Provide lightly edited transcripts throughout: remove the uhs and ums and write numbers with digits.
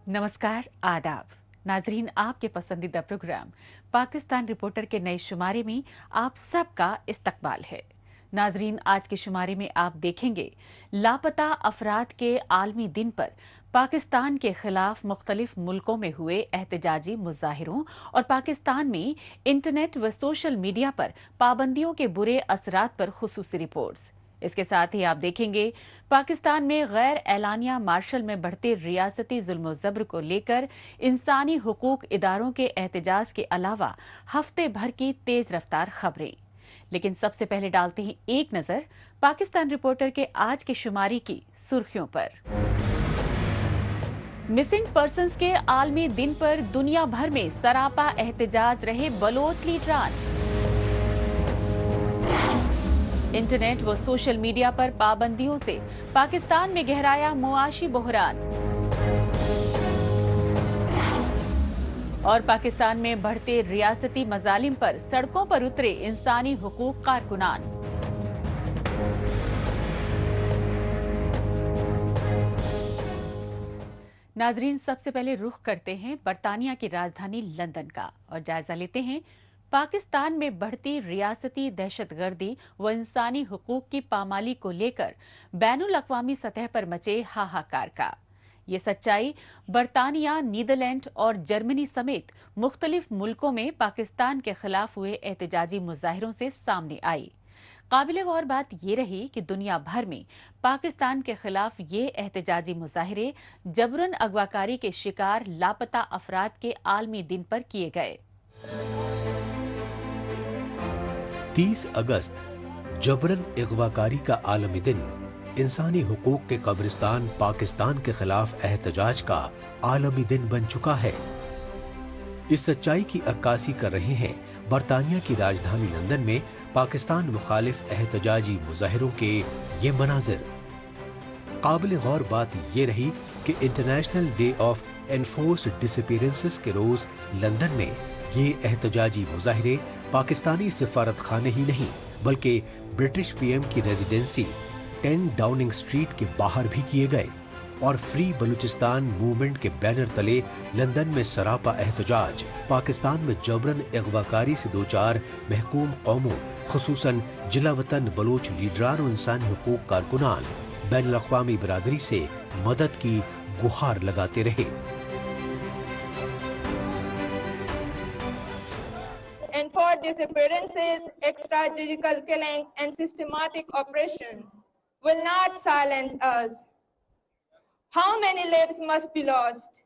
नमस्कार, आदाब। नाजरीन, आपके पसंदीदा प्रोग्राम पाकिस्तान रिपोर्टर के नए शुमारे में आप सबका इस्तकबाल है। नाजरीन, आज के शुमारे में आप देखेंगे लापता अफराद के आलमी दिन पर पाकिस्तान के खिलाफ मुख्तलिफ मुल्कों में हुए एहतजाजी मुजाहिरों और पाकिस्तान में इंटरनेट व सोशल मीडिया पर पाबंदियों के बुरे असरात पर खुसूसी रिपोर्ट्स। इसके साथ ही आप देखेंगे पाकिस्तान में गैर एलानिया मार्शल में बढ़ते रियासती जुल्म जबर को लेकर इंसानी हुकूक इदारों के एहतजाज के अलावा हफ्ते भर की तेज रफ्तार खबरें। लेकिन सबसे पहले डालते हैं एक नजर पाकिस्तान रिपोर्टर के आज के शुमारी की सुर्खियों पर। मिसिंग पर्संस के आलमी दिन पर दुनिया भर में सरापा एहतजाज रहे बलोच लीडरान। इंटरनेट व सोशल मीडिया पर पाबंदियों से पाकिस्तान में गहराया मुआशी बहरान। और पाकिस्तान में बढ़ते रियासती मजालिम पर सड़कों पर उतरे इंसानी हुकूक कारकुनान। नाजरीन, सबसे पहले रुख करते हैं बरतानिया की राजधानी लंदन का और जायजा लेते हैं पाकिस्तान में बढ़ती रियासती दहशतगर्दी व इंसानी हुकूक की पामाली को लेकर बैनुल अक़वामी सतह पर मचे हाहाकार का। ये सच्चाई बरतानिया, नीदरलैंड और जर्मनी समेत मुख्तलिफ मुल्कों में पाकिस्तान के खिलाफ हुए एहतजाजी मुजाहिरों से सामने आई। काबिल गौर बात ये रही कि दुनिया भर में पाकिस्तान के खिलाफ ये एहतजाजी मुजाहिरे जबरन अगवाकारी के शिकार लापता अफराद के आलमी दिन पर किए गए। 30 अगस्त जबरन अगवाकारी का आलमी दिन इंसानी हुकूक के कब्रिस्तान पाकिस्तान के खिलाफ एहतजाज का आलमी दिन बन चुका है। इस सच्चाई की अक्कासी कर रहे हैं बरतानिया की राजधानी लंदन में पाकिस्तान मुखालिफ एहतजाजी मुजाहिरों के ये मनाजिर। काबिल गौर बात ये रही कि international day of enforced disappearances के रोज लंदन में ये एहतजाजी मुजाहिरे पाकिस्तानी सिफारत खाने ही नहीं बल्कि ब्रिटिश पीएम की रेजिडेंसी 10 डाउनिंग स्ट्रीट के बाहर भी किए गए और फ्री बलूचिस्तान मूवमेंट के बैनर तले लंदन में सरापा एहतजाज पाकिस्तान में जबरन अगवाकारी से दो चार महकूम कौमों खुसूसन जिला वतन बलोच लीडरान और इंसानी हुकूक कारकुनान बैनुल अक़वामी बिरादरी से मदद की गुहार लगाते रहे। Enforced disappearances, extrajudicial killings, and systematic oppression will not silence us. How many lives must be lost?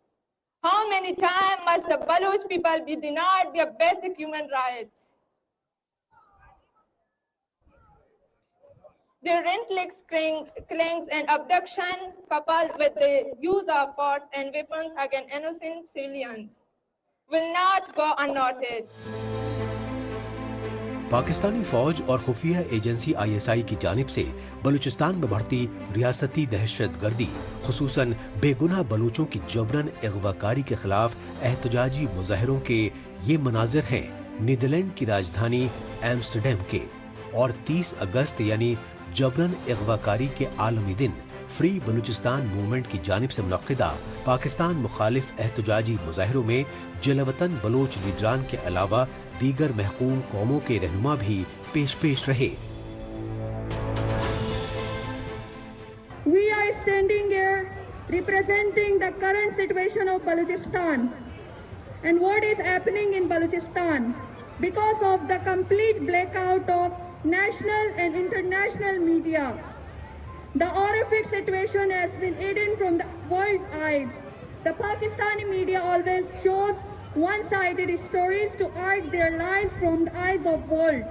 How many times must the Baloch people be denied their basic human rights? Their relentless killings and abduction, coupled with the use of force and weapons against innocent civilians, will not go unnoticed. Pakistani फौज और खुफिया agency ISI की जानिब से बलूचिस्तान में बढ़ती रियासती दहशतगर्दी खुसूसन बेगुनाह बलूचों की जबरन अगवाकारी के खिलाफ एहतजाजी मुजाहिरों के ये मनाजिर हैं नीदरलैंड की राजधानी एम्स्टरडैम के। और 30 अगस्त यानी जबरन अगवाकारी के आलमी दिन फ्री बलूचिस्तान मूवमेंट की जानिब से मुनक्किदा पाकिस्तान मुखालिफ एहतजाजी मुजाहिरों में जिलावतन बलोच लीडरान के अलावा दीगर महकूम कौमों के रहनुमा भी पेश रहे। We are standing here representing the current situation of Balochistan and what is happening in Balochistan because of the complete blackout of national and international media. The horrific situation has been hidden from the world's eyes. The Pakistani media always shows one-sided stories to hide their lies from the eyes of world.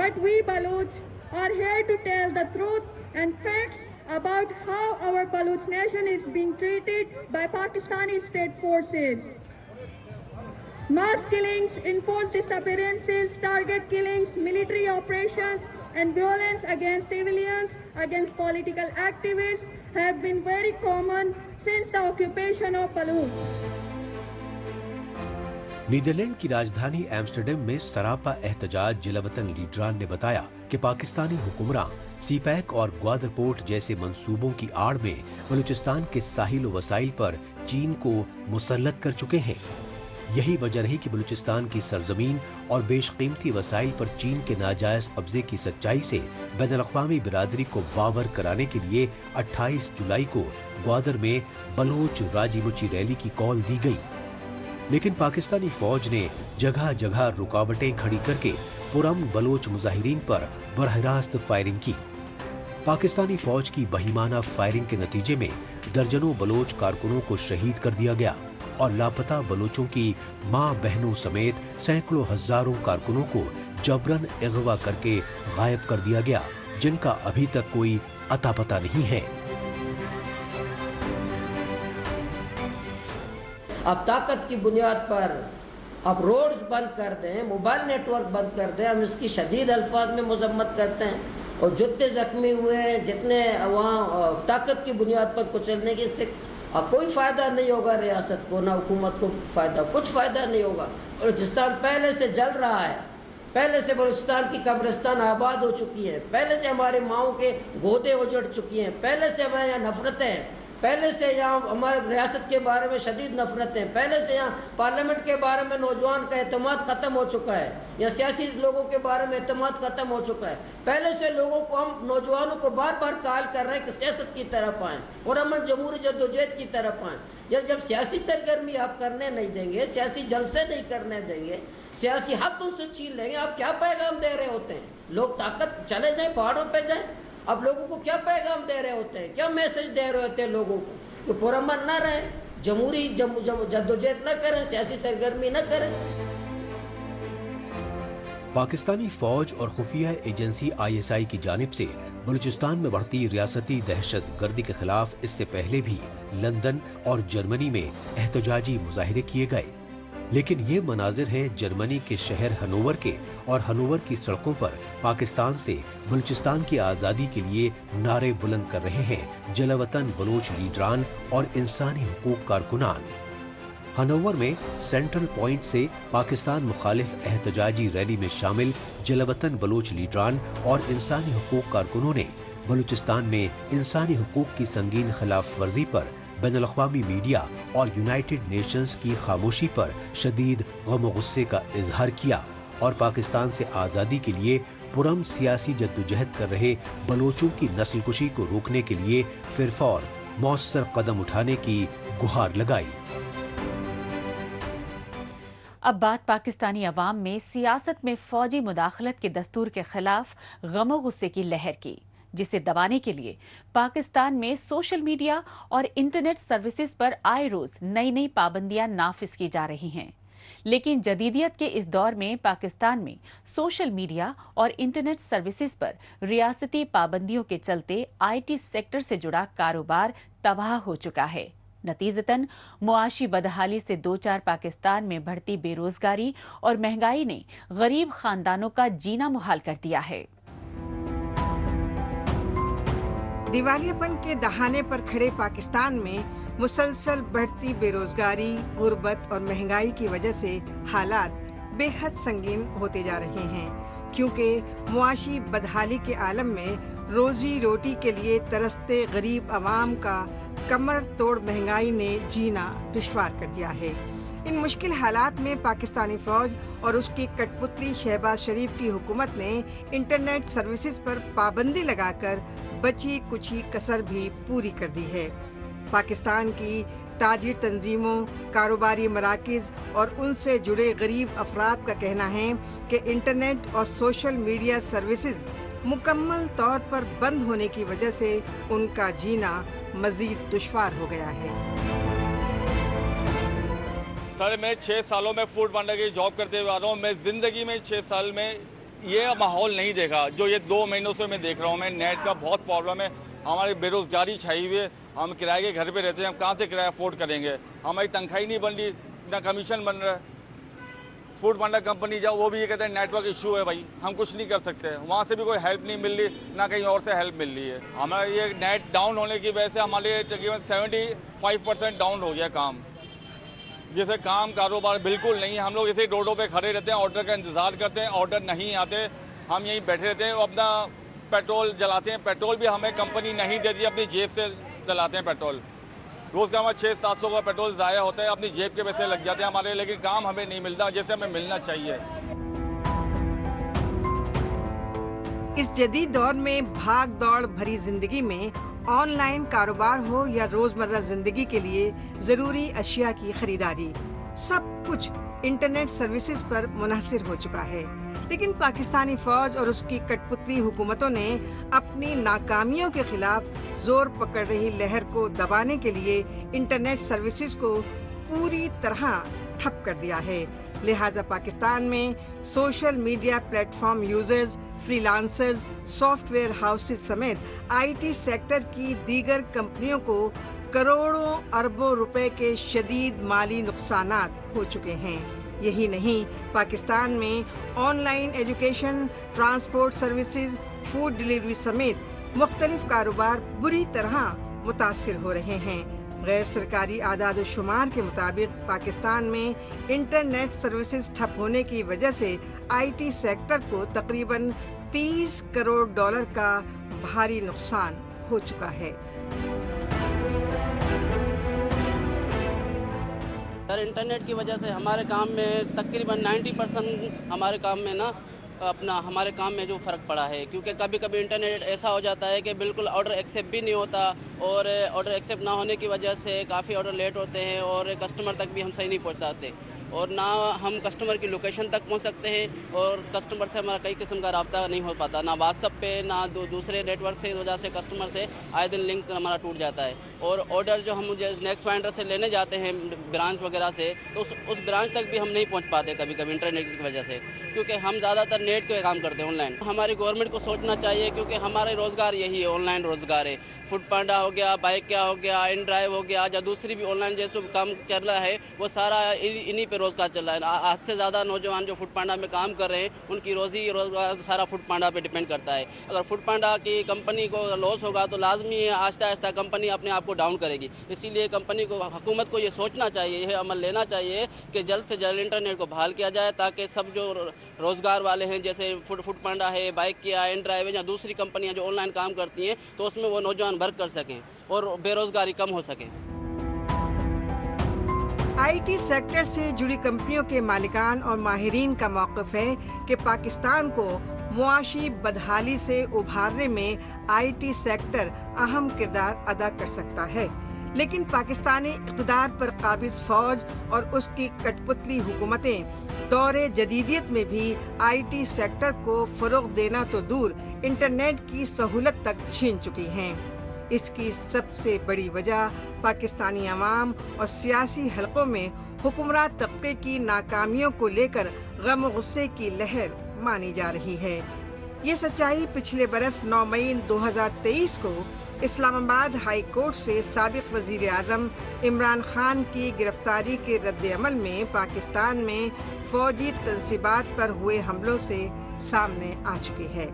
But we Baloch are here to tell the truth and facts about how our Baloch nation is being treated by Pakistani state forces. Mass killings, enforced disappearances, target killings, military operations, and violence against civilians, against political activists have been very common since the occupation of Baloch. Netherland की राजधानी Amsterdam में सरापा एहतजाज जलवतन लीडरान ने बताया कि पाकिस्तानी हुक्मरान CPEC और Gwadar port जैसे मंसूबों की आड़ में बलूचिस्तान के साहिल व वसाइल पर चीन को मुसल्लत कर चुके हैं। यही वजह रही कि बलूचिस्तान की सरजमीन और बेशकीमती वसाइल पर चीन के नाजायज कब्जे की सच्चाई से बैनुल-अक़वामी बिरादरी को बावर कराने के लिए 28 जुलाई को ग्वादर में बलोच राजी मुची रैली की कॉल दी गई। लेकिन पाकिस्तानी फौज ने जगह जगह रुकावटें खड़ी करके पुरअमन बलोच मुजाहिरीन पर बरह रास्त फायरिंग की। पाकिस्तानी फौज की बहिमाना फायरिंग के नतीजे में दर्जनों बलोच कारकुनों को शहीद कर दिया गया और लापता बलोचों की मां बहनों समेत सैकड़ों हजारों कारकुनों को जबरन अगवा करके गायब कर दिया गया, जिनका अभी तक कोई अता पता नहीं है। अब ताकत की बुनियाद पर अब रोड्स बंद कर दें, मोबाइल नेटवर्क बंद कर दें, हम इसकी शदीद अल्फाज में मजम्मत करते हैं। और जितने जख्मी हुए हैं, जितने वहाँ ताकत की बुनियाद पर कुचलने की, इससे कोई फायदा नहीं होगा रियासत को, ना हुकूमत को फायदा, कुछ फायदा नहीं होगा। बलूचिस्तान पहले से जल रहा है, पहले से बलूचिस्तान की कब्रिस्तान आबाद हो चुकी है, पहले से हमारे माओं के गोदे उजड़ चुकी हैं, पहले से हमारे यहाँ नफरतें हैं, पहले से यहाँ हमारे रियासत के बारे में शदीद नफरतें, पहले से यहाँ पार्लियामेंट के बारे में नौजवान का एतमाद खत्म हो चुका है, या सियासी लोगों के बारे में एतमाद खत्म हो चुका है। पहले से लोगों को, हम नौजवानों को बार बार कॉल कर रहे हैं कि सियासत की तरफ आएं और अमन जमहूरी जद्दोजहद की तरफ आएं। जब सियासी सरगर्मी आप करने नहीं देंगे, सियासी जलसे नहीं करने देंगे, सियासी हक उनसे छीन लेंगे, आप क्या पैगाम दे रहे होते हैं? लोग ताकत चले जाएं, पहाड़ों पे जाएं, अब लोगों को क्या पैगाम दे रहे होते हैं, क्या मैसेज दे रहे होते हैं लोगों को? कि पुरअमन न रहे, जमहूरी जद्दोजहद न करें, सियासी सरगर्मी न करें। पाकिस्तानी फौज और खुफिया एजेंसी ISI की जानिब से बलूचिस्तान में बढ़ती रियासती दहशत गर्दी के खिलाफ इससे पहले भी लंदन और जर्मनी में एहतजाजी मुजाहिरे किए गए, लेकिन ये मनाजिर हैं जर्मनी के शहर हनोवर के, और हनोवर की सड़कों पर पाकिस्तान से बलूचिस्तान की आज़ादी के लिए नारे बुलंद कर रहे हैं जलवतन बलोच लीडरान और इंसानी हुकूक कारकुनान। हनोवर में सेंट्रल पॉइंट से पाकिस्तान मुखालिफ एहतजाजी रैली में शामिल जलवतन बलोच लीडरान और इंसानी हुकूक कारकुनों ने बलूचिस्तान में इंसानी हुकूक की संगीन खिलाफ वर्जी पर बैनुल-अक़वामी मीडिया और यूनाइटेड नेशंस की खामोशी पर शदीद गम और गुस्से का इजहार किया और पाकिस्तान से आज़ादी के लिए पुरअमन सियासी जद्दोजहद कर रहे बलोचों की नस्लकुशी को रोकने के लिए फिरफौर मौसर कदम उठाने की गुहार लगाई। अब बात पाकिस्तानी अवाम में सियासत में फौजी मुदाखलत के दस्तूर के खिलाफ गम और गुस्से की लहर की, जिसे दबाने के लिए पाकिस्तान में सोशल मीडिया और इंटरनेट सर्विसेज पर आए रोज नई नई पाबंदियां नाफिज की जा रही हैं। लेकिन जदीदियत के इस दौर में पाकिस्तान में सोशल मीडिया और इंटरनेट सर्विसेज पर रियासती पाबंदियों के चलते IT सेक्टर से जुड़ा कारोबार तबाह हो चुका है। नतीजतन मुआशी बदहाली से दो चार पाकिस्तान में बढ़ती बेरोजगारी और महंगाई ने गरीब खानदानों का जीना मुहाल कर दिया है। दिवालियापन के दहाने पर खड़े पाकिस्तान में मुसलसल बढ़ती बेरोजगारी, गुर्बत और महंगाई की वजह से हालात बेहद संगीन होते जा रहे हैं, क्योंकि मुआशी बदहाली के आलम में रोजी रोटी के लिए तरसते गरीब अवाम का कमर तोड़ महंगाई ने जीना दुश्वार कर दिया है। इन मुश्किल हालात में पाकिस्तानी फौज और उसकी कठपुतली शहबाज शरीफ की हुकूमत ने इंटरनेट सर्विसेज पर पाबंदी लगाकर बची कुची कसर भी पूरी कर दी है। पाकिस्तान की ताजिर तंजीमों, कारोबारी मराकिज और उनसे जुड़े गरीब अफराद का कहना है कि इंटरनेट और सोशल मीडिया सर्विसेज मुकम्मल तौर पर बंद होने की वजह से उनका जीना मजीद दुश्वार हो गया है। सर, मैं 6 सालों में फूड पांडा की जॉब करते हुए आ रहा हूँ। मैं जिंदगी में 6 साल में ये माहौल नहीं देखा जो ये 2 महीनों से मैं देख रहा हूँ। मैं नेट का बहुत प्रॉब्लम है, हमारी बेरोजगारी छाई हुई है, हम किराए के घर पे रहते हैं, हम कहाँ से किराया अफोर्ड करेंगे, हमारी तनख्वाही नहीं बन रही, ना कमीशन बन रहा है। फूड पांडा कंपनी जाओ, वो भी ये कहते हैं नेटवर्क इशू है, भाई हम कुछ नहीं कर सकते, वहाँ से भी कोई हेल्प नहीं मिल रही, ना कहीं और से हेल्प मिल रही है। हमारा ये नेट डाउन होने की वजह से हमारे तकरीबन 75% डाउन हो गया काम। جیسے کام کاروبار بالکل نہیں ہے. ہم لوگ ایسے ہی روڈوں پہ کھڑے رہتے ہیں, آرڈر کا انتظار کرتے ہیں, آرڈر نہیں آتے, ہم یہیں بیٹھے رہتے ہیں, اپنا پیٹرول جلاتے ہیں. پیٹرول بھی ہمیں کمپنی نہیں دیتی, اپنی جیب سے جلاتے ہیں پیٹرول. روز کا ہمارا 600-700 کا پیٹرول ضائع ہوتا ہے, اپنی جیب کے پیسے لگ جاتے ہیں ہمارے, لیکن کام ہمیں نہیں ملتا جیسے ہمیں ملنا چاہیے. اس جدید دور میں بھاگ دوڑ بھری زندگی میں آن لائن کاروبار ہو یا روزمرہ زندگی کے لیے ضروری اشیاء کی خریداری، سب کچھ انٹرنیٹ سروسز پر منحصر ہو چکا ہے. لیکن پاکستانی فوج اور اس کی کٹ پتلی حکومتوں نے اپنی ناکامیوں کے خلاف زور پکڑ رہی لہر کو دبانے کے لیے انٹرنیٹ سروسز کو پوری طرح ٹھپ کر دیا ہے. لہذا پاکستان میں social media plate form users, free lancers, soft where houses سمیت آئی ٹی سیکٹر کی دیگر کمپنیوں کو کروڑوں اربوں روپے کے شدید مالی نقصانات ہو چکے ہیں. یہی نہیں، پاکستان میں on line education, transport services, food delivery سمیت مختلف کاروبار بری طرح متاثر ہو رہے ہیں. غیر سرکاری اعداد و شمار کے مطابق پاکستان میں انٹرنیٹ سروسز ٹھپ ہونے کی وجہ سے آئی ٹی سیکٹر کو تقریباً $30 کروڑ کا بھاری نقصان ہو چکا ہے. انٹرنیٹ کی وجہ سے ہمارے کام میں تقریباً 90% ہمارے کام میں ہمارے کام میں جو فرق پڑا ہے، کیونکہ کبھی کبھی انٹرنیٹ ایسا ہو جاتا ہے کہ بالکل آرڈر ایکسیپٹ بھی نہیں ہوتا، اور آرڈر ایکسیپٹ نہ ہونے کی وجہ سے کافی آرڈر لیٹ ہوتے ہیں اور کسٹمر تک بھی ہم صحیح نہیں پہنچاتے، اور نہ ہم کسٹمر کی لوکیشن تک پہنچ سکتے ہیں، اور کسٹمر سے ہمارا کئی قسم کا رابطہ نہیں ہو پاتا، نہ واٹس ایپ پہ نہ دوسرے نیٹ ورک سے. وجہ سے کسٹمر سے آئے دن لنک ہمارا ٹوٹ جاتا ہے. اور آرڈر جو ہم نیکسٹ فائنڈر سے لینے جاتے ہیں برانچ وغیرہ سے، تو اس برانچ تک بھی ہم نہیں پہنچ پاتے کبھی کبھی انٹرنیٹ کی وجہ سے، کیونکہ ہم زیادہ تر نیٹ کے کام کرتے ہیں آن لائن. ہماری گورنمنٹ کو سوچنا چاہیے، کیونکہ ہمارے روزگار یہی ہے، آن لائن روزگار ہے. فوڈ پانڈا ہو گیا، بائک کیا ہو گیا، ان ڈرائیو ہو گیا، یا دوسری بھی آن لائن جیسے کام چل رہا ہے، وہ سارا انہی پہ روزگار چل رہا ہے. آج سے زیادہ نوجوان جو فوڈ پانڈا میں کام کر رہے ہیں، ان کی روزگار سارا فوڈ پانڈا پہ ڈیپینڈ کرتا ہے. اگر فوڈ پانڈا کی کمپنی کو لاس ہوگا تو لازمی ہے آہستہ آہستہ کمپنی اپنے آپ کو ڈاؤن کرے گی. اسی لیے کمپنی کو، حکومت کو یہ سوچنا چاہیے، یہ عمل لینا چاہیے کہ جلد سے جلد انٹرنیٹ کو بحال کیا جائے، تاکہ سب جو روزگار والے ہیں جیسے فوڈ پانڈا ہے، بائک کیا، ان ڈرائیو یا دوسری کمپنیاں جو آن لائن کام کرتی ہیں، تو اس میں وہ نوجوان ورک کر سکیں اور بے روزگاری کم ہو سکے. آئی ٹی سیکٹر سے جڑی کمپنیوں کے مالکان اور ماہرین کا موقف ہے کہ پاکستان کو معاشی بدحالی سے ابھارنے میں آئی ٹی سیکٹر اہم کردار ادا کر سکتا ہے، لیکن پاکستانی اقتدار پر قابض فوج اور اس کی کٹ پتلی حکومتیں دور جدیدیت میں بھی آئی ٹی سیکٹر کو فروغ دینا تو دور، انٹرنیٹ کی سہولت تک چھین چکی ہیں. اس کی سب سے بڑی وجہ پاکستانی عوام اور سیاسی حلقوں میں حکمراں طبقے کی ناکامیوں کو لے کر غم و غصے کی لہر مانی جا رہی ہے. یہ سچائی پچھلے برس 9 مئی 2023 کو اسلام آباد ہائی کورٹ سے سابق وزیر اعظم عمران خان کی گرفتاری کے رد عمل میں پاکستان میں فوجی تنصیبات پر ہوئے حملوں سے سامنے آ چکی ہے.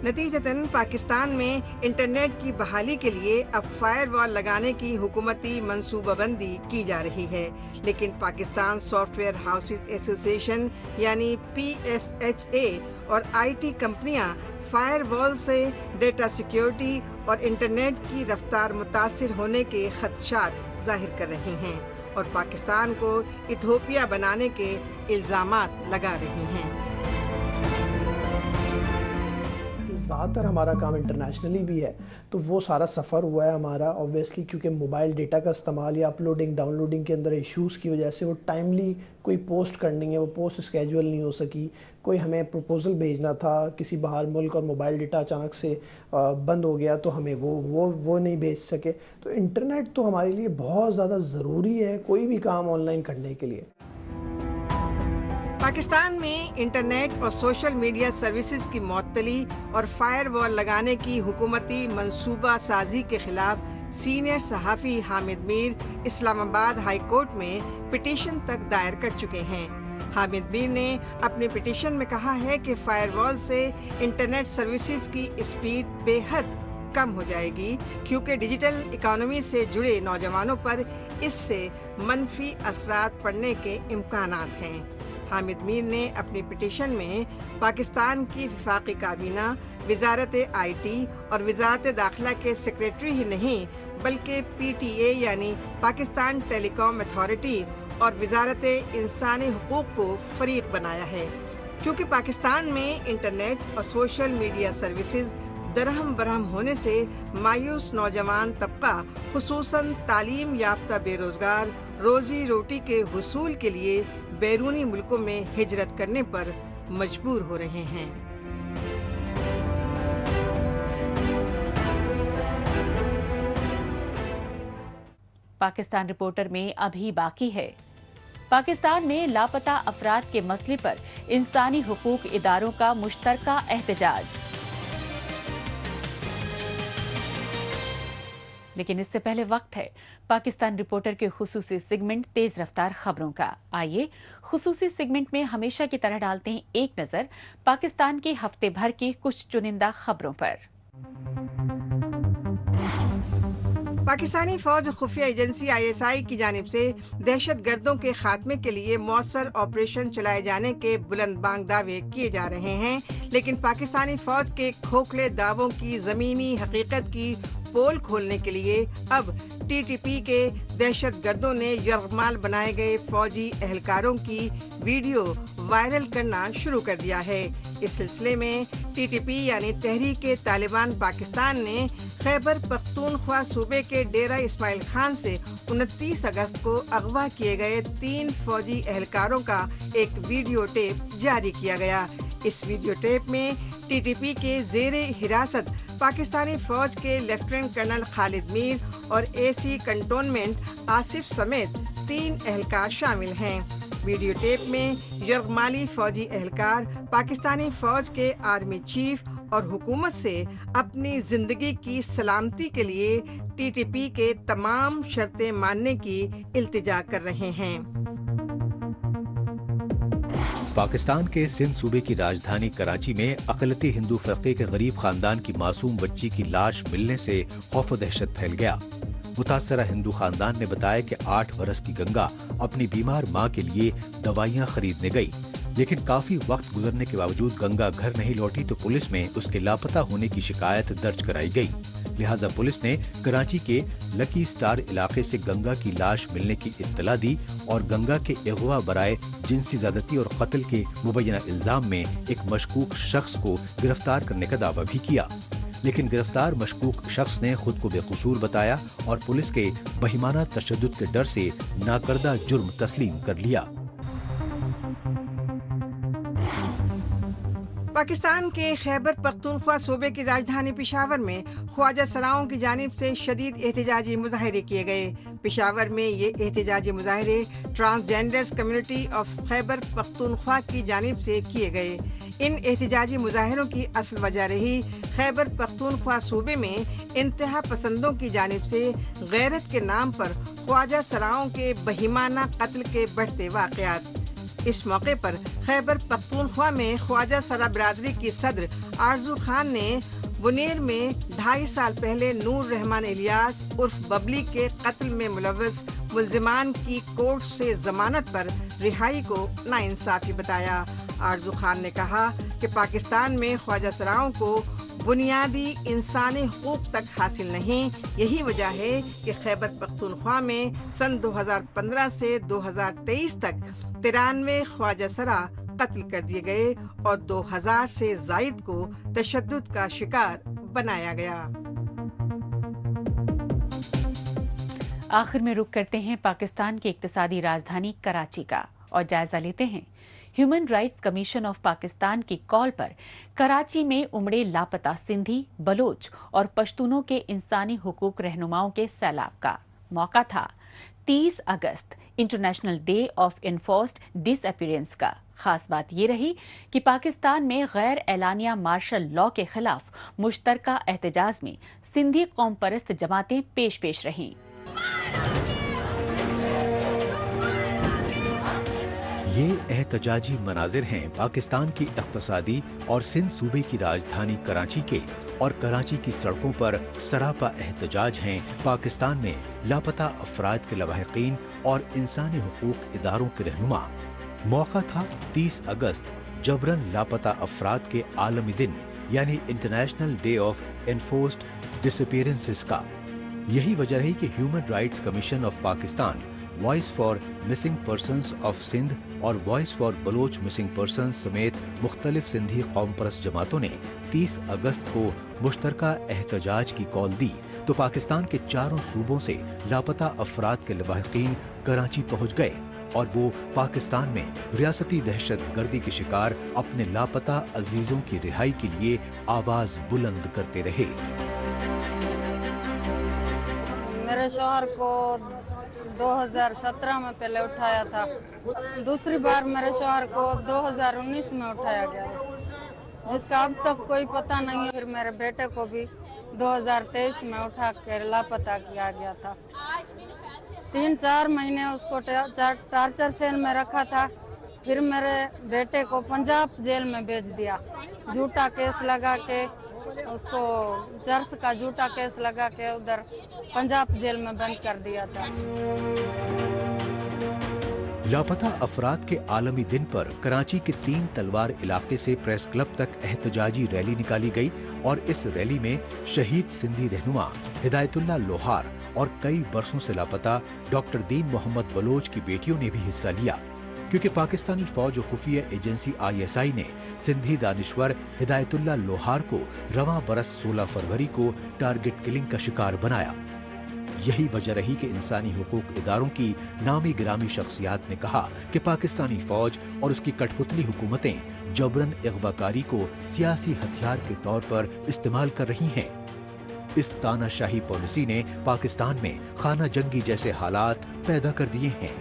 نتیجتاً پاکستان میں انٹرنیٹ کی بحالی کے لیے اب فائر وال لگانے کی حکومتی منصوبہ بندی کی جا رہی ہے، لیکن پاکستان سافٹ ویئر ہاؤسز ایسوسی ایشن یعنی PSHA اور آئی ٹی کمپنیاں فائر وال سے ڈیٹا سیکیورٹی اور انٹرنیٹ کی رفتار متاثر ہونے کے خدشات ظاہر کر رہی ہیں اور پاکستان کو ایتھوپیا بنانے کے الزامات لگا رہی ہیں. زیادہ تر ہمارا کام انٹرنیشنلی بھی ہے، تو وہ سارا سفر ہوا ہے ہمارا اوبویسلی، کیونکہ موبائل ڈیٹا کا استعمال یا اپلوڈنگ ڈاؤن لوڈنگ کے اندر ایشوز کی وجہ سے وہ ٹائملی کوئی پوسٹ کرنی ہے، وہ پوسٹ اسکیجول نہیں ہو سکی. کوئی ہمیں پروپوزل بھیجنا تھا کسی باہر ملک اور موبائل ڈیٹا اچانک سے بند ہو گیا تو ہمیں وہ نہیں بھیج سکے. تو انٹرنیٹ تو ہمارے لیے بہت زیادہ ضروری ہے کوئی بھی کام آن لائن کرنے کے لیے. پاکستان میں انٹرنیٹ اور سوشل میڈیا سروسز کی معطلی اور فائر وال لگانے کی حکومتی منصوبہ سازی کے خلاف سینئر صحافی حامد میر اسلام آباد ہائی کورٹ میں پٹیشن تک دائر کر چکے ہیں. حامد میر نے اپنی پٹیشن میں کہا ہے کہ فائر وال سے انٹرنیٹ سروسز کی اسپیڈ بے حد کم ہو جائے گی، کیونکہ ڈیجیٹل اکانومی سے جڑے نوجوانوں پر اس سے منفی اثرات پڑنے کے امکانات ہیں۔ حامد میر نے اپنی پٹیشن میں پاکستان کی وفاقی کابینہ، وزارت آئی ٹی اور وزارت داخلہ کے سیکریٹری ہی نہیں بلکہ پی ٹی اے یعنی پاکستان ٹیلی کام اتھارٹی اور وزارت انسانی حقوق کو فریق بنایا ہے، کیونکہ پاکستان میں انٹرنیٹ اور سوشل میڈیا سروسز درہم برہم ہونے سے مایوس نوجوان طبقہ خصوصاً تعلیم یافتہ بے روزگار روزی روٹی کے حصول کے لیے بیرونی ملکوں میں ہجرت کرنے پر مجبور ہو رہے ہیں۔ پاکستان رپورٹر میں ابھی باقی ہے۔ پاکستان میں لاپتہ افراد کے مسئلے پر انسانی حقوق اداروں کا مشترکہ احتجاج۔ لیکن اس سے پہلے وقت ہے پاکستان رپورٹر کے خصوصی سیگمنٹ تیز رفتار خبروں کا۔ آئیے خصوصی سیگمنٹ میں ہمیشہ کی طرح ڈالتے ہیں ایک نظر پاکستان کے ہفتے بھر کی کچھ چنندہ خبروں پر۔ پاکستانی فوج خفیہ ایجنسی ISI کی جانب سے دہشت گردوں کے خاتمے کے لیے مؤثر آپریشن چلائے جانے کے بلند بانگ دعوے کیے جا رہے ہیں، لیکن پاکستانی فوج کے کھوکھلے دعووں کی زمینی حقیقت کی پول کھولنے کے لیے اب TTP کے دہشت گردوں نے یرغمال بنائے گئے فوجی اہلکاروں کی ویڈیو وائرل کرنا شروع کر دیا ہے۔ اس سلسلے میں TTP یعنی تحریک طالبان پاکستان نے خیبر پختونخوا صوبے کے ڈیرہ اسماعیل خان سے 29 اگست کو اغوا کیے گئے 3 فوجی اہلکاروں کا ایک ویڈیو ٹیپ جاری کیا گیا۔ اس ویڈیو ٹیپ میں TTP کے زیر حراست پاکستانی فوج کے لیفٹیننٹ کرنل خالد میر اور AC کنٹونمنٹ آصف سمیت 3 اہلکار شامل ہیں۔ ویڈیو ٹیپ میں یرغمالی فوجی اہلکار پاکستانی فوج کے آرمی چیف اور حکومت سے اپنی زندگی کی سلامتی کے لیے TTP کے تمام شرطیں ماننے کی التجا کر رہے ہیں۔ پاکستان کے سندھ صوبے کی راجدھانی کراچی میں اقلیتی ہندو فرقے کے غریب خاندان کی معصوم بچی کی لاش ملنے سے خوف و دہشت پھیل گیا۔ متاثرہ ہندو خاندان نے بتایا کہ 8 برس کی گنگا اپنی بیمار ماں کے لیے دوائیاں خریدنے گئی، لیکن کافی وقت گزرنے کے باوجود گنگا گھر نہیں لوٹی تو پولیس میں اس کے لاپتہ ہونے کی شکایت درج کرائی گئی۔ لہذا پولیس نے کراچی کے لکی سٹار علاقے سے گنگا کی لاش ملنے کی اطلاع دی اور گنگا کے اغوا برائے جنسی زیادتی اور قتل کے مبینہ الزام میں ایک مشکوک شخص کو گرفتار کرنے کا دعویٰ بھی کیا، لیکن گرفتار مشکوک شخص نے خود کو بے قصور بتایا اور پولیس کے بہیمانہ تشدد کے ڈر سے ناکردہ جرم تسلیم کر لیا۔ پاکستان کے خیبر پختونخوا صوبے کی راجدھانی پشاور میں خواجہ سراؤں کی جانب سے شدید احتجاجی مظاہرے کیے گئے۔ پشاور میں یہ احتجاجی مظاہرے transgenders community of Khyber Pakhtunkhwa کی جانب سے کیے گئے۔ ان احتجاجی مظاہروں کی اصل وجہ رہی خیبر پختونخوا صوبے میں انتہا پسندوں کی جانب سے غیرت کے نام پر خواجہ سراؤں کے بہیمانہ قتل کے بڑھتے واقعات۔ اس موقع پر خیبر پختونخوا میں خواجہ سرا برادری کی صدر آرزو خان نے بنیر میں 2.5 سال پہلے نور رحمان الیاس عرف ببلی کے قتل میں ملوث ملزمان کی کورٹ سے ضمانت پر رہائی کو ناانصافی بتایا۔ آرزو خان نے کہا کہ پاکستان میں خواجہ سراؤں کو بنیادی انسانی حقوق تک حاصل نہیں، یہی وجہ ہے کہ خیبر پختونخوا میں سن 2015 سے 2023 تک 93 خواجہ سرا قتل کر دیے گئے اور 2000 سے زائد کو تشدد کا شکار بنایا گیا۔ آخر میں رخ کرتے ہیں پاکستان کی اقتصادی راجدھانی کراچی کا اور جائزہ لیتے ہیں human rights commission of Pakistan کی کال پر کراچی میں امڑے لاپتہ سندھی، بلوچ اور پشتونوں کے انسانی حقوق رہنماؤں کے سیلاب کا۔ موقع تھا 30 اگست international day of enforced disappearance کا۔ خاص بات یہ رہی کہ پاکستان میں غیر اعلانیہ مارشل لاء کے خلاف مشترکہ احتجاج میں سندھی قوم پرست جماعتیں پیش رہیں۔ یہ احتجاجی مناظر ہیں پاکستان کی اقتصادی اور سندھ صوبے کی راجدھانی کراچی کے और कराची की सड़कों पर सरापा एहतजाज हैं पाकिस्तान में लापता अफराद के लवाहिकीन और इंसानी हुकूक इदारों के रहनुमा। मौका था 30 अगस्त जबरन लापता अफराद के आलमी दिन यानी international day of enforced disappearances का। यही वजह रही कि human rights commission of Pakistan, voice for missing persons of Sindh और voice for Baloch missing persons समेत मुख्तलिफ सिंधी कौम परस्त जमातों ने 30 अगस्त को मुश्तरका एहतजाज की कॉल दी तो पाकिस्तान के चारों सूबों से लापता अफराद के लवाहिकीन कराची पहुंच गए और वो पाकिस्तान में रियासती दहशत गर्दी के शिकार अपने लापता अजीजों की रिहाई के लिए आवाज बुलंद करते रहे। मेरे शौहर को 2017 में पहले उठाया था, दूसरी बार मेरे शौहर को 2019 में उठाया गया, जिसका अब तक कोई पता नहीं है। फिर मेरे बेटे को भी 2023 में उठा कर लापता किया गया था। 3-4 महीने उसको टार्चर सेल में रखा था। फिर मेरे बेटे को पंजाब जेल में भेज दिया, झूठा केस लगा के उसको चर्च का झूठा केस लगा के उधर पंजाब जेल में बंद कर दिया था। लापता अफराद के आलमी दिन पर कराची के 3 तलवार इलाके से प्रेस क्लब तक एहतजाजी रैली निकाली गई और इस रैली में शहीद सिंधी रहनुमा हिदायतुल्लाह लोहार और कई बरसों से लापता डॉक्टर दीन मोहम्मद बलोच की बेटियों ने भी हिस्सा लिया, क्योंकि पाकिस्तानी फौज और खुफिया एजेंसी ISI ने सिंधी दानिश्वर हिदायतुल्लाह लोहार को रवां बरस 16 फरवरी को टारगेट किलिंग का शिकार बनाया। यही वजह रही कि इंसानी हुकूक इदारों की नामी गिरामी शख्सियात ने कहा कि पाकिस्तानी फौज और उसकी कठपुतली हुकूमतें जबरन अगवाकारी को सियासी हथियार के तौर पर इस्तेमाल कर रही हैं। इस तानाशाही पॉलिसी ने पाकिस्तान में खाना जंगी जैसे हालात पैदा कर दिए हैं।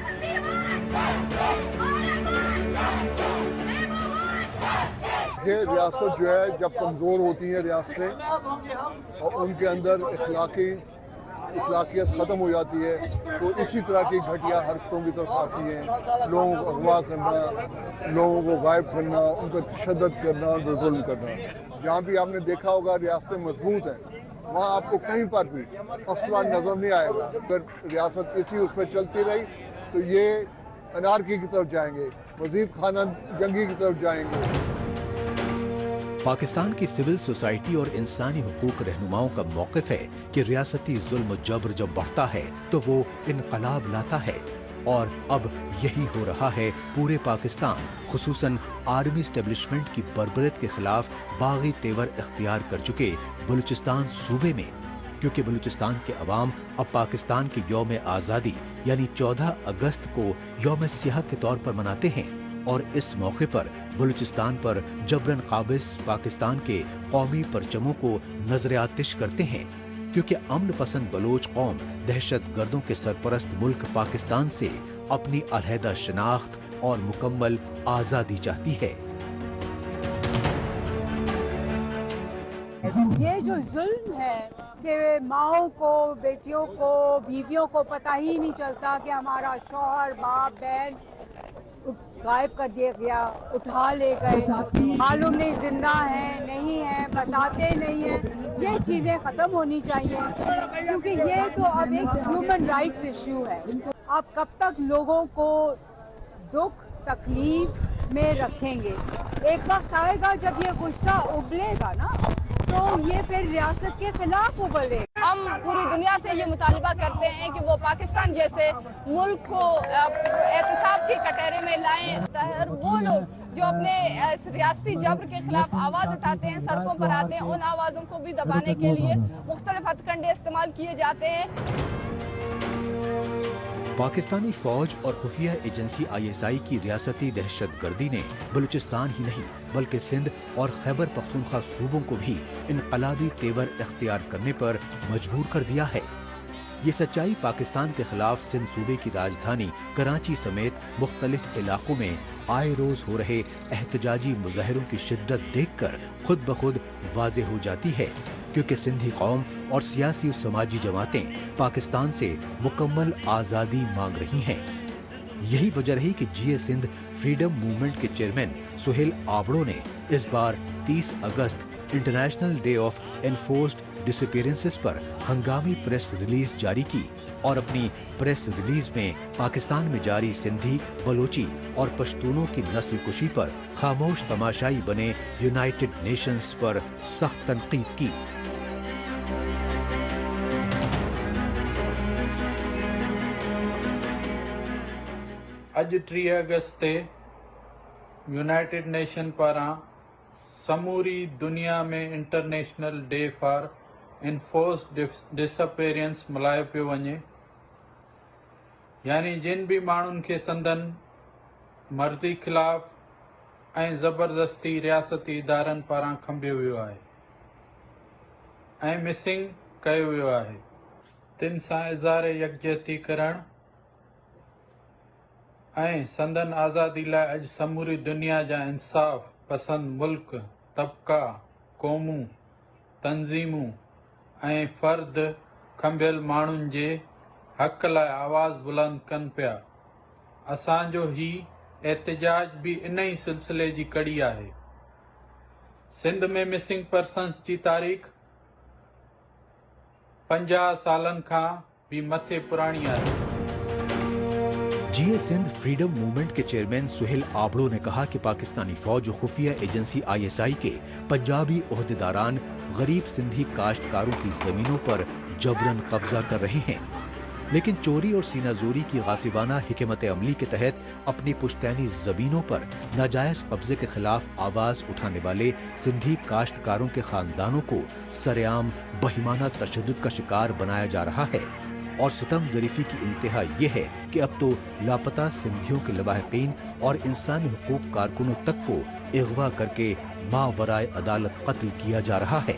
ये रियासत जो है जब कमजोर होती है रियासतें और उनके अंदर इखलाकियत खत्म हो जाती है तो इसी तरह की घटिया हरकतों की तरफ आती हैं। लोगों को अगवा करना, लोगों को गायब करना, उन पर तशद्दुद करना, उन जुल्म करना। जहाँ भी आपने देखा होगा रियासतें मजबूत हैं, वहाँ आपको कहीं पर भी असला नजर नहीं आएगा। अगर रियासत इसी उस पर चलती रही तो ये अनारकी की तरफ जाएंगे, मजीद खाना जंगी की तरफ जाएंगे। पाकिस्तान की सिविल सोसाइटी और इंसानी हुकूक रहनुमाओं का मौक़िफ़ है कि रियासती जुल्म जबर जब बढ़ता है तो वो इनकलाब लाता है, और अब यही हो रहा है पूरे पाकिस्तान, खुसूसन आर्मी एस्टेब्लिशमेंट की बर्बरियत के खिलाफ बागी तेवर इख्तियार कर चुके बलूचिस्तान सूबे में। क्योंकि बलूचिस्तान के अवाम अब पाकिस्तान के यौम आज़ादी यानी 14 अगस्त को यौम सियाह के तौर पर मनाते हैं, और इस मौके पर बलूचिस्तान पर जबरन काबिज पाकिस्तान के कौमी परचमों को नजर आतिश करते हैं, क्योंकि अमन पसंद बलोच कौम दहशत गर्दों के सरपरस्त मुल्क पाकिस्तान से अपनी अलहदा शनाख्त और मुकम्मल आजादी चाहती है। ये जो जुल्म है कि माओं को, बेटियों को, बीवियों को पता ही नहीं चलता कि हमारा शौहर, बाप, बहन गायब कर दिया गया, उठा ले गए, मालूम नहीं जिंदा है नहीं है, बताते नहीं है। ये चीजें खत्म होनी चाहिए, क्योंकि ये तो अब एक ह्यूमन राइट्स इश्यू है। आप कब तक लोगों को दुख तकलीफ में रखेंगे? एक वक्त आएगा जब ये गुस्सा उबलेगा ना, तो ये फिर रियासत के खिलाफ उबलेगा। हम पूरी दुनिया से ये मुतालबा करते हैं कि वो पाकिस्तान जैसे मुल्क को एहतसाब के कटहरे में लाएं। हर वो लोग जो अपने रियासती जबर के खिलाफ आवाज उठाते हैं, सड़कों पर आते हैं, उन आवाजों को भी दबाने के लिए मुख्तलिफ हथकंडे इस्तेमाल किए जाते हैं। पाकिस्तानी फौज और खुफिया एजेंसी ISI की रियासती दहशत गर्दी ने बलूचिस्तान ही नहीं बल्कि सिंध और खैबर पख्तूनख्वा सूबों को भी इनकलाबी तेवर इख्तियार करने पर मजबूर कर दिया है। ये सच्चाई पाकिस्तान के खिलाफ सिंध सूबे की राजधानी कराची समेत मुख्तलिफ इलाकों में आए रोज हो रहे एहतजाजी मुजाहिरों की शिद्दत देखकर खुद ब खुद वाज़ेह हो जाती है, क्योंकि सिंधी कौम और सियासी और समाजी जमातें पाकिस्तान से मुकम्मल आज़ादी मांग रही हैं। यही वजह रही कि जीए सिंध फ्रीडम मूवमेंट के चेयरमैन सुहेल आबड़ो ने इस बार 30 अगस्त international day of enforced disappearances पर हंगामी प्रेस रिलीज जारी की और अपनी प्रेस रिलीज में पाकिस्तान में जारी सिंधी, बलोची और पश्तूनों की नस्लकुशी पर खामोश तमाशाई बने यूनाइटेड नेशंस पर सख्त तनकीद की। अज 3 अगस्त ते यूनाइटेड नेशन पारां समूरी दुनिया में international day for enforced disappearance मल्हायो पियो वञे, यानी जिन भी माण्हुनि खे संदन मर्ज़ी ख़िलाफ़ ऐं ज़बरदस्ती रियासती इदारनि पारां खंबियो वियो आहे ऐं मिसिंग कयो वियो आहे, तिन सां इज़हार यकजहती करण ऐं संदन आज़ादी लाइ अॼु समूरी दुनिया जा इंसाफ़ पसंद मुल्क, तबका, क़ौमूं, तंज़ीमूं ऐं फ़र्द खंबियल माण्हुनि जे हक़ लाइ आवाज़ बुलंद कनि पिया। असांजो ही एहतजाज भी इन ही सिलसिले जी कड़ी आहे। सिंध में मिसिंग पर्सन्स जी तारीख़ 50 सालन खां भी मथे पुराणी आहे। जीए सिंध फ्रीडम मूवमेंट के चेयरमैन सुहेल आबड़ो ने कहा कि पाकिस्तानी फौज खुफिया एजेंसी ISI के पंजाबी ओहदेदारान गरीब सिंधी काश्तकारों की जमीनों पर जबरन कब्जा कर रहे हैं, लेकिन चोरी और सीनाजोरी की गासिबाना हिकमत अमली के तहत अपनी पुश्तैनी जमीनों पर नाजायज कब्जे के खिलाफ आवाज उठाने वाले सिंधी काश्तकारों के खानदानों को सरेआम बहिमाना तशद्दुद का शिकार बनाया जा रहा है। और सितम ज़रीफी की इंतहा यह है कि अब तो लापता सिंधियों के लवाहिकीन और इंसानी हुकूक कारकुनों तक को अगवा करके मावराए अदालत कत्ल किया जा रहा है।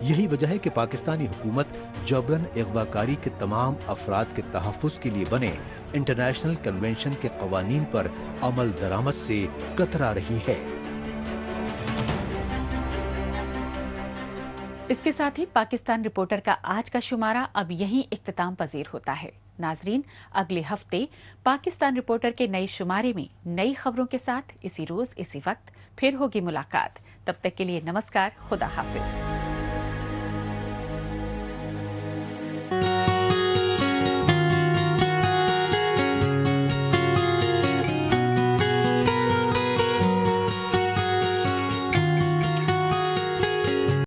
यही वजह है कि पाकिस्तानी हुकूमत जबरन अगवाकारी के तमाम अफराद के तहफ़्फ़ुज़ के लिए बने इंटरनेशनल कन्वेंशन के क़वानीन पर अमल दरामद से कतरा रही है। इसके साथ ही पाकिस्तान रिपोर्टर का आज का शुमारा अब यहीं इख्तिताम पजीर होता है। नाजरीन, अगले हफ्ते पाकिस्तान रिपोर्टर के नए शुमारे में नई खबरों के साथ इसी रोज इसी वक्त फिर होगी मुलाकात। तब तक के लिए नमस्कार, खुदा हाफिज।